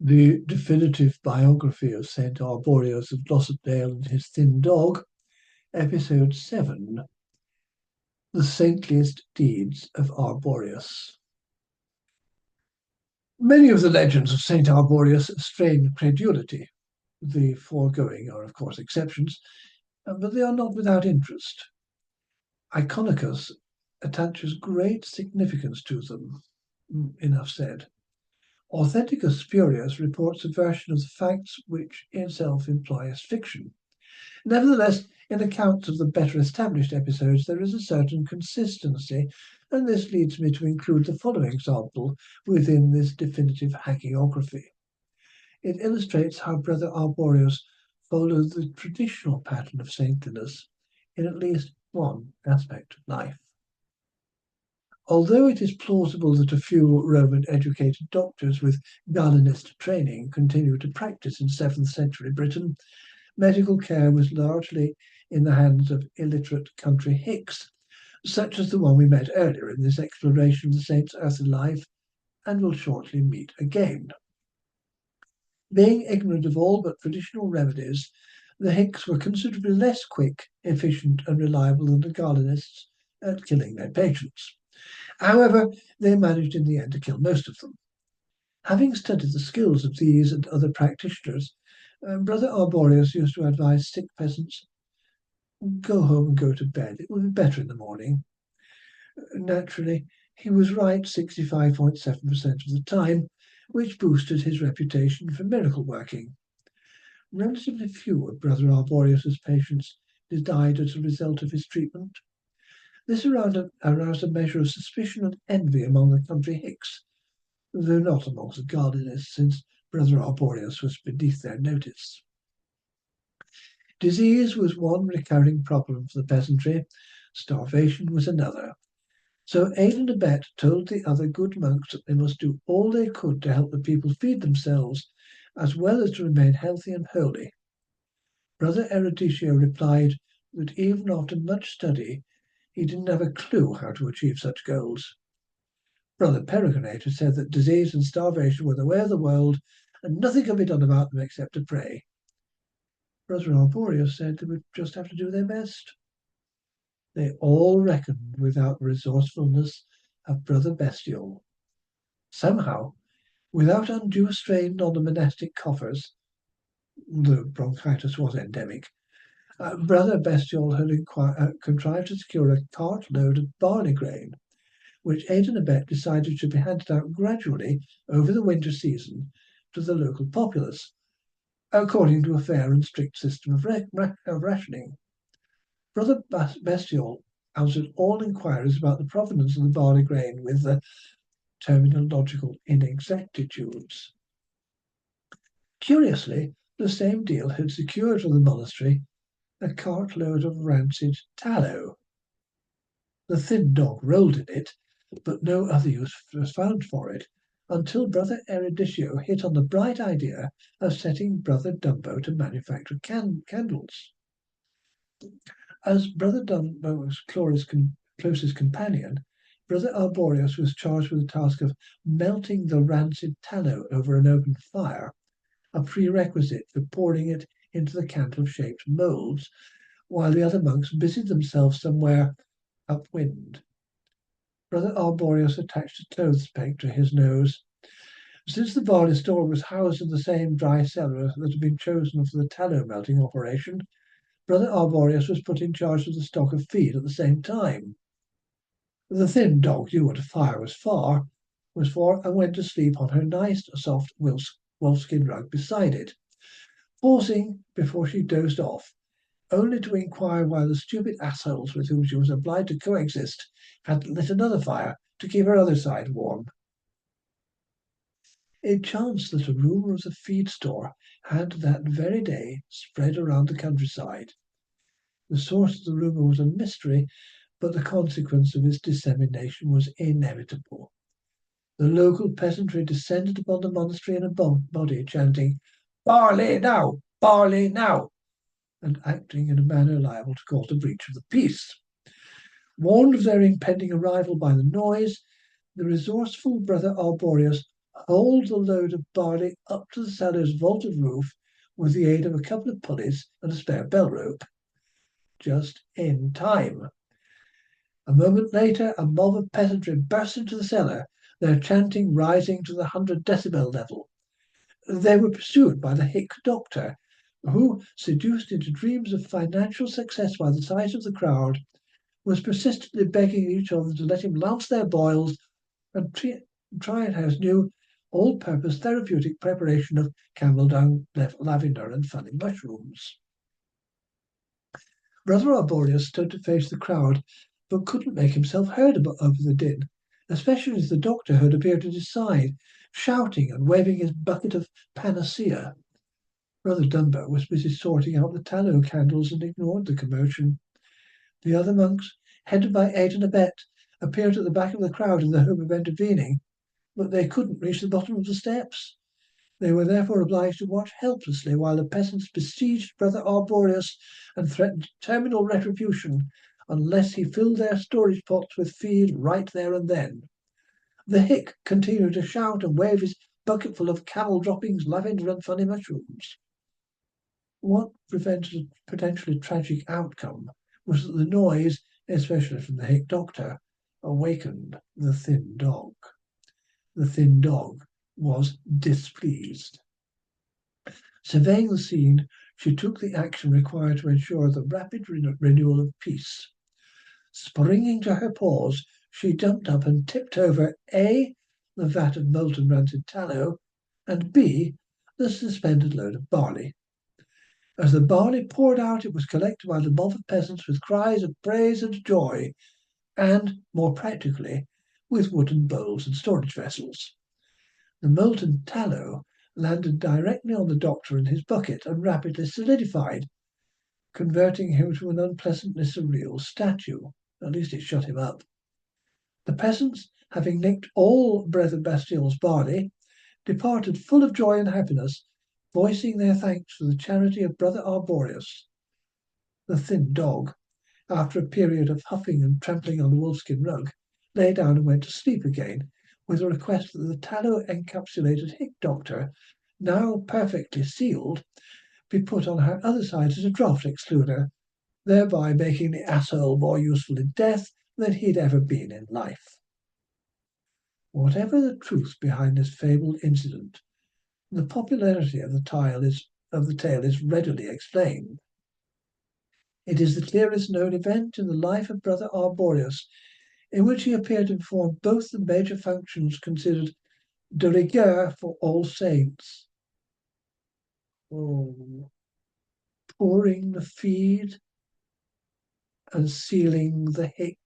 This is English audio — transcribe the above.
The definitive biography of St. Arborius of Glossopdale and his thin dog, Episode 7, The Saintliest Deeds of Arborius. Many of the legends of St. Arborius strain credulity. The foregoing are, of course, exceptions, but they are not without interest. Iconicus attaches great significance to them. Enough said. Authenticus Spurius reports a version of the facts which in itself implies fiction. Nevertheless, in accounts of the better established episodes, there is a certain consistency, and this leads me to include the following example within this definitive hagiography. It illustrates how Brother Arborius followed the traditional pattern of saintliness in at least one aspect of life. Although it is plausible that a few Roman-educated doctors with Galenist training continued to practice in 7th century Britain, medical care was largely in the hands of illiterate country hicks, such as the one we met earlier in this exploration of the saint's earthly life, and will shortly meet again. Being ignorant of all but traditional remedies, the hicks were considerably less quick, efficient, and reliable than the Galenists at killing their patients. However, they managed in the end to kill most of them. Having studied the skills of these and other practitioners, Brother Arborius used to advise sick peasants, go home and go to bed. It will be better in the morning. Naturally, he was right 65.7% of the time, which boosted his reputation for miracle working. Relatively few of Brother Arborius's patients died as a result of his treatment. This aroused a measure of suspicion and envy among the country hicks, though not amongst the Gardenists, since Brother Arborius was beneath their notice. Disease was one recurring problem for the peasantry. Starvation was another. So Aid and Abet told the other good monks that they must do all they could to help the people feed themselves, as well as to remain healthy and holy. Brother Eruditio replied that even after much study, he didn't have a clue how to achieve such goals. Brother Peregrinator said that disease and starvation were the way of the world, and nothing could be done about them except to pray. Brother Arborius said they would just have to do their best. They all reckoned without the resourcefulness of Brother Bestial. Somehow, without undue strain on the monastic coffers, though bronchitis was endemic, Brother Bestial had contrived to secure a cartload of barley grain, which Aid and Abet decided should be handed out gradually over the winter season to the local populace, according to a fair and strict system of rationing. Brother Bestial answered all inquiries about the provenance of the barley grain with the terminological inexactitudes. Curiously, the same deal had secured for the monastery a cartload of rancid tallow. The thin dog rolled in it, but no other use was found for it until Brother Eruditio hit on the bright idea of setting Brother Dumbo to manufacture candles. As Brother Dumbo was Cloris's closest companion, Brother Arborius was charged with the task of melting the rancid tallow over an open fire, a prerequisite for pouring it into the candle-shaped moulds, while the other monks busied themselves somewhere upwind. Brother Arborius attached a clothes peg to his nose. Since the barley store was housed in the same dry cellar that had been chosen for the tallow melting operation, Brother Arborius was put in charge of the stock of feed at the same time. The thin dog knew what a fire was for, and went to sleep on her nice, soft wolfskin rug beside it, pausing before she dozed off, only to inquire why the stupid assholes with whom she was obliged to coexist had lit another fire to keep her other side warm. It chanced that a rumour of the feed store had that very day spread around the countryside. The source of the rumour was a mystery, but the consequence of its dissemination was inevitable. The local peasantry descended upon the monastery in a body, chanting, "Barley now! Barley now!" and acting in a manner liable to cause a breach of the peace. Warned of their impending arrival by the noise, the resourceful Brother Arborius hauled the load of barley up to the cellar's vaulted roof with the aid of a couple of pulleys and a spare bell rope. Just in time. A moment later, a mob of peasantry burst into the cellar, their chanting rising to the 100 decibel level. They were pursued by the hick doctor, who, seduced into dreams of financial success by the size of the crowd, was persistently begging each of them to let him lance their boils and try House new all-purpose therapeutic preparation of camel dung, lavender, and funny mushrooms. Brother Arborius stood to face the crowd, but couldn't make himself heard over the din, especially as the doctor had appeared at his side, shouting and waving his bucket of panacea. Brother Dunbar was busy sorting out the tallow candles and ignored the commotion. The other monks, headed by Aid and Abet, appeared at the back of the crowd in the hope of intervening, but they couldn't reach the bottom of the steps. They were therefore obliged to watch helplessly while the peasants besieged Brother Arborius and threatened terminal retribution unless he filled their storage pots with feed right there and then. The hick continued to shout and wave his bucketful of camel droppings, lavender, and funny mushrooms. What prevented a potentially tragic outcome was that the noise, especially from the hick doctor, awakened the thin dog. The thin dog was displeased. Surveying the scene, she took the action required to ensure the rapid renewal of peace. Springing to her paws, she jumped up and tipped over A, the vat of molten rancid tallow, and B, the suspended load of barley. As the barley poured out, it was collected by the mob of peasants with cries of praise and joy, and, more practically, with wooden bowls and storage vessels. The molten tallow landed directly on the doctor and his bucket and rapidly solidified, converting him to an unpleasantly surreal statue. At least it shut him up. The peasants, having nicked all Brother Bastille's barley, departed full of joy and happiness, voicing their thanks for the charity of Brother Arborius. The thin dog, after a period of huffing and trampling on the wolfskin rug, lay down and went to sleep again, with a request that the tallow-encapsulated hick doctor, now perfectly sealed, be put on her other side as a draught excluder, thereby making the asshole more useful in death than he'd ever been in life. Whatever the truth behind this fabled incident, the popularity of the tale is readily explained. It is the clearest known event in the life of Brother Arborius, in which he appeared to perform both the major functions considered de rigueur for All Saints. Oh, pouring the feed and sealing the hick.